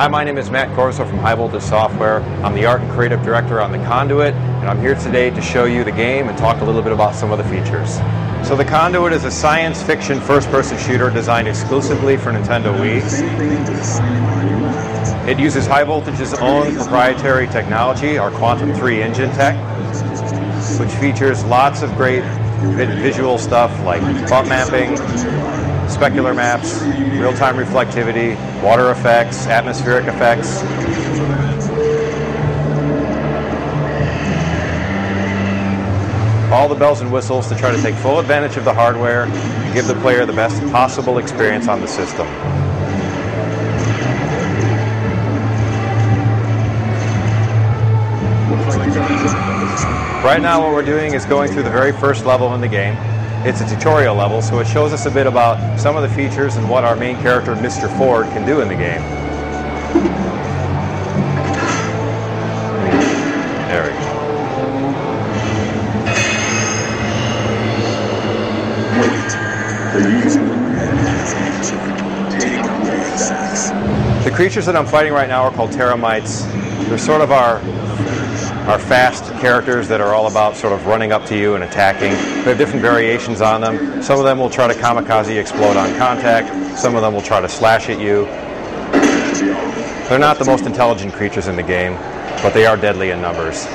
Hi, my name is Matt Corso from High Voltage Software. I'm the Art and Creative Director on the Conduit, and I'm here today to show you the game and talk a little bit about some of the features. So the Conduit is a science fiction first-person shooter designed exclusively for Nintendo Wii. It uses High Voltage's own proprietary technology, our Quantum 3 engine tech, which features lots of great visual stuff like bump mapping, specular maps, real-time reflectivity, water effects, atmospheric effects. All the bells and whistles to try to take full advantage of the hardware and give the player the best possible experience on the system. Right now what we're doing is going through the very first level in the game. It's a tutorial level, so it shows us a bit about some of the features and what our main character, Mr. Ford, can do in the game. There we go. The creatures that I'm fighting right now are called teramites. They're sort of our fast characters that are all about sort of running up to you and attacking. We have different variations on them. Some of them will try to kamikaze explode on contact. Some of them will try to slash at you. They're not the most intelligent creatures in the game, but they are deadly in numbers.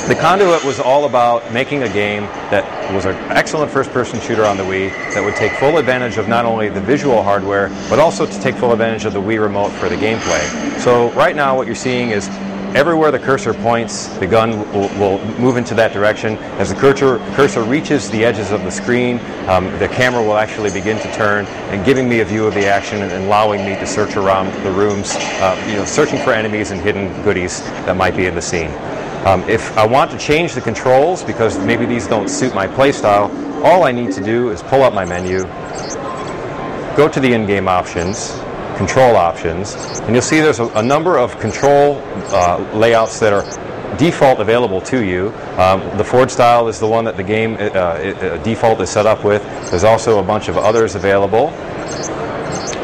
The Conduit was all about making a game that was an excellent first-person shooter on the Wii that would take full advantage of not only the visual hardware, but also to take full advantage of the Wii remote for the gameplay. So right now what you're seeing is everywhere the cursor points, the gun will move into that direction. As the cursor reaches the edges of the screen, the camera will actually begin to turn and giving me a view of the action and allowing me to search around the rooms, searching for enemies and hidden goodies that might be in the scene. If I want to change the controls, because maybe these don't suit my playstyle, all I need to do is pull up my menu, go to the in-game options, control options, and you'll see there's a number of control layouts that are default available to you. The Ford style is the one that the game default is set up with. There's also a bunch of others available.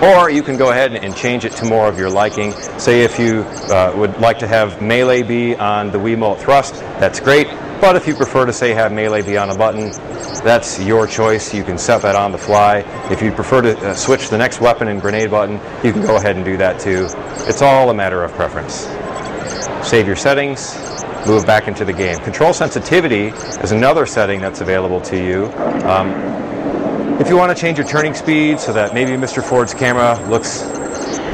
Or you can go ahead and change it to more of your liking. Say if you would like to have melee be on the Wiimote thrust, that's great. But if you prefer to, say, have melee be on a button, that's your choice. You can set that on the fly. If you prefer to switch the next weapon and grenade button, you can go ahead and do that too. It's all a matter of preference. Save your settings, move back into the game. Control sensitivity is another setting that's available to you. If you want to change your turning speed so that maybe Mr. Ford's camera looks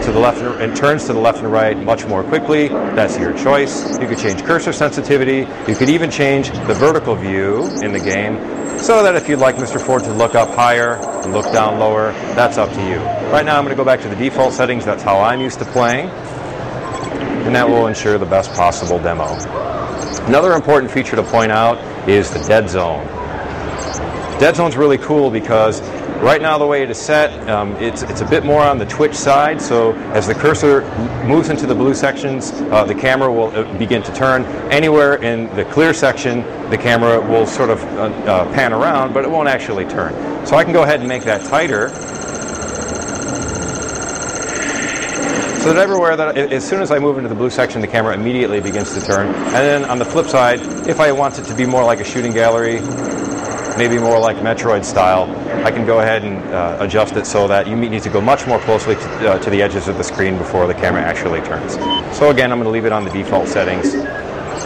to the left and turns to the left and right much more quickly, that's your choice. You could change cursor sensitivity. You could even change the vertical view in the game so that if you'd like Mr. Ford to look up higher and look down lower, that's up to you. Right now I'm going to go back to the default settings. That's how I'm used to playing, and that will ensure the best possible demo. Another important feature to point out is the dead zone. Dead zone's really cool because right now the way it is set, it's a bit more on the twitch side, so as the cursor moves into the blue sections, the camera will begin to turn. Anywhere in the clear section, the camera will sort of pan around, but it won't actually turn. So I can go ahead and make that tighter, so that everywhere that, as soon as I move into the blue section, the camera immediately begins to turn. And then on the flip side, if I want it to be more like a shooting gallery, maybe more like Metroid style, I can go ahead and adjust it so that you need to go much more closely to the edges of the screen before the camera actually turns. So again, I'm going to leave it on the default settings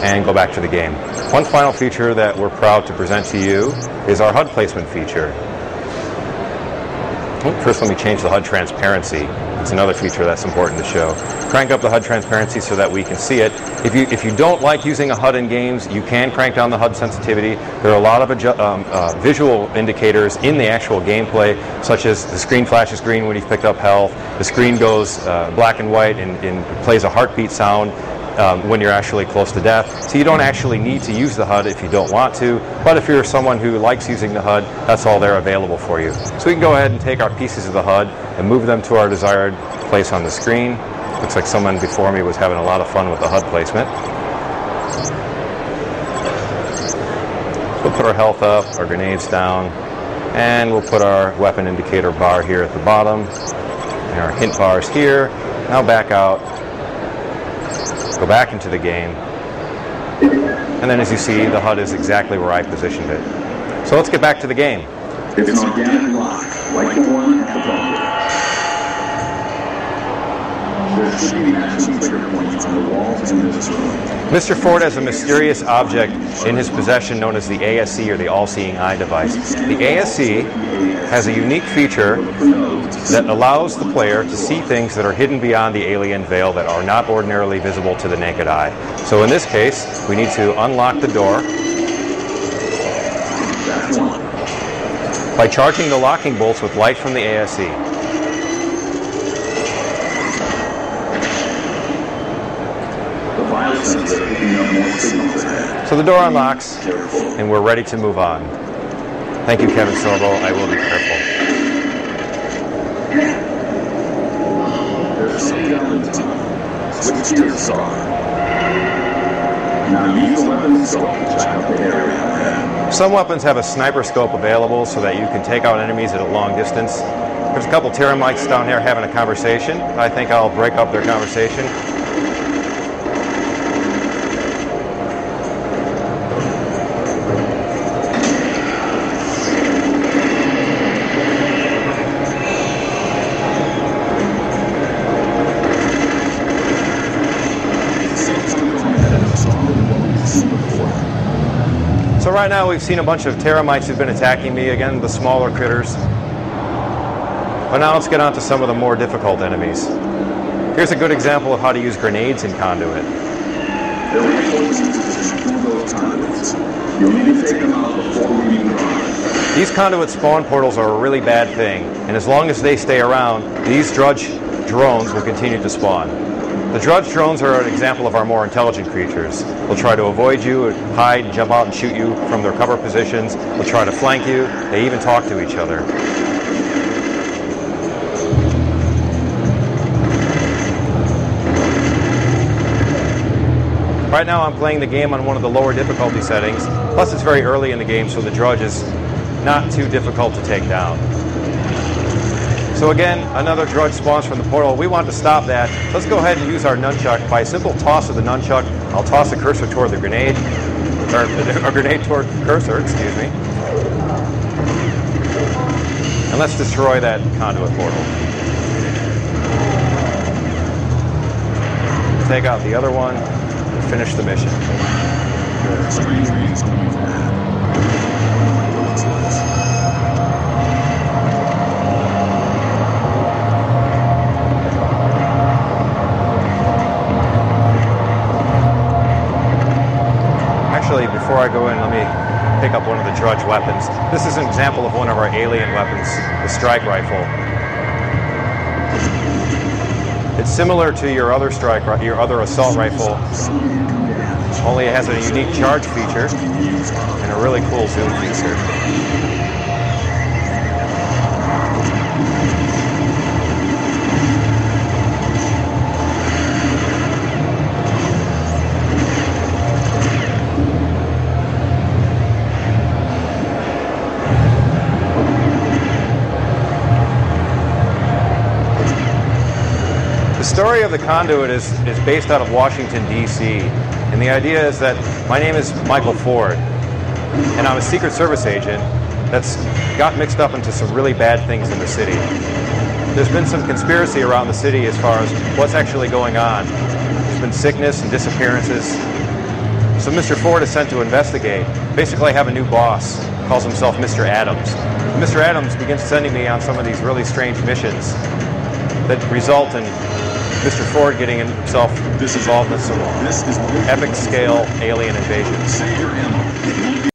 and go back to the game. One final feature that we're proud to present to you is our HUD placement feature. First, let me change the HUD transparency. It's another feature that's important to show. Crank up the HUD transparency so that we can see it. If you don't like using a HUD in games, you can crank down the HUD sensitivity. There are a lot of visual indicators in the actual gameplay, such as the screen flashes green when you've picked up health, the screen goes black and white and plays a heartbeat sound when you're actually close to death. So you don't actually need to use the HUD if you don't want to, but if you're someone who likes using the HUD, that's all there available for you. So we can go ahead and take our pieces of the HUD and move them to our desired place on the screen. Looks like someone before me was having a lot of fun with the HUD placement. We'll put our health up, our grenades down, and we'll put our weapon indicator bar here at the bottom. And our hint bars here. Now back out. Go back into the game. And then as you see, the HUD is exactly where I positioned it. So let's get back to the game. It's an organic lock, like the one at the bunker. There should be maximum trigger points on the walls in this room. Mr. Ford has a mysterious object in his possession known as the ASC, or the All-Seeing Eye device. The ASC has a unique feature that allows the player to see things that are hidden beyond the alien veil that are not ordinarily visible to the naked eye. So in this case, we need to unlock the door by charging the locking bolts with light from the ASC. So the door unlocks, and we're ready to move on. Thank you, Kevin Sorbo. I will be careful. There's some gun in the tunnel. Switch to your star. Now use the weapon scope to check out the area ahead. Some weapons have a sniper scope available so that you can take out enemies at a long distance. There's a couple teramites down there having a conversation. I think I'll break up their conversation. So right now we've seen a bunch of teramites who've been attacking me, again the smaller critters. But now let's get on to some of the more difficult enemies. Here's a good example of how to use grenades in Conduit. There will be forces to through those conduits. You'll need to take them out before we even try. These Conduit spawn portals are a really bad thing, and as long as they stay around, these drudge drones will continue to spawn. The drudge drones are an example of our more intelligent creatures. They'll try to avoid you, hide, and jump out and shoot you from their cover positions. They'll try to flank you. They even talk to each other. Right now I'm playing the game on one of the lower difficulty settings. Plus it's very early in the game, so the drudge is not too difficult to take down. So again, another drudge spawns from the portal. We want to stop that. Let's go ahead and use our nunchuck. By a simple toss of the nunchuck, I'll toss the cursor toward the grenade, or a grenade toward the cursor, excuse me. And let's destroy that conduit portal. Take out the other one and finish the mission. Actually, before I go in, let me pick up one of the drudge weapons. This is an example of one of our alien weapons, the strike rifle. It's similar to your other assault rifle, only it has a unique charge feature and a really cool zoom feature. The story of the Conduit is based out of Washington, D.C. And the idea is that my name is Michael Ford, and I'm a Secret Service agent that's got mixed up into some really bad things in the city. There's been some conspiracy around the city as far as what's actually going on. There's been sickness and disappearances. So Mr. Ford is sent to investigate. Basically, I have a new boss, calls himself Mr. Adams. Mr. Adams begins sending me on some of these really strange missions that result in Mr. Ford getting himself involved in some epic scale alien invasions.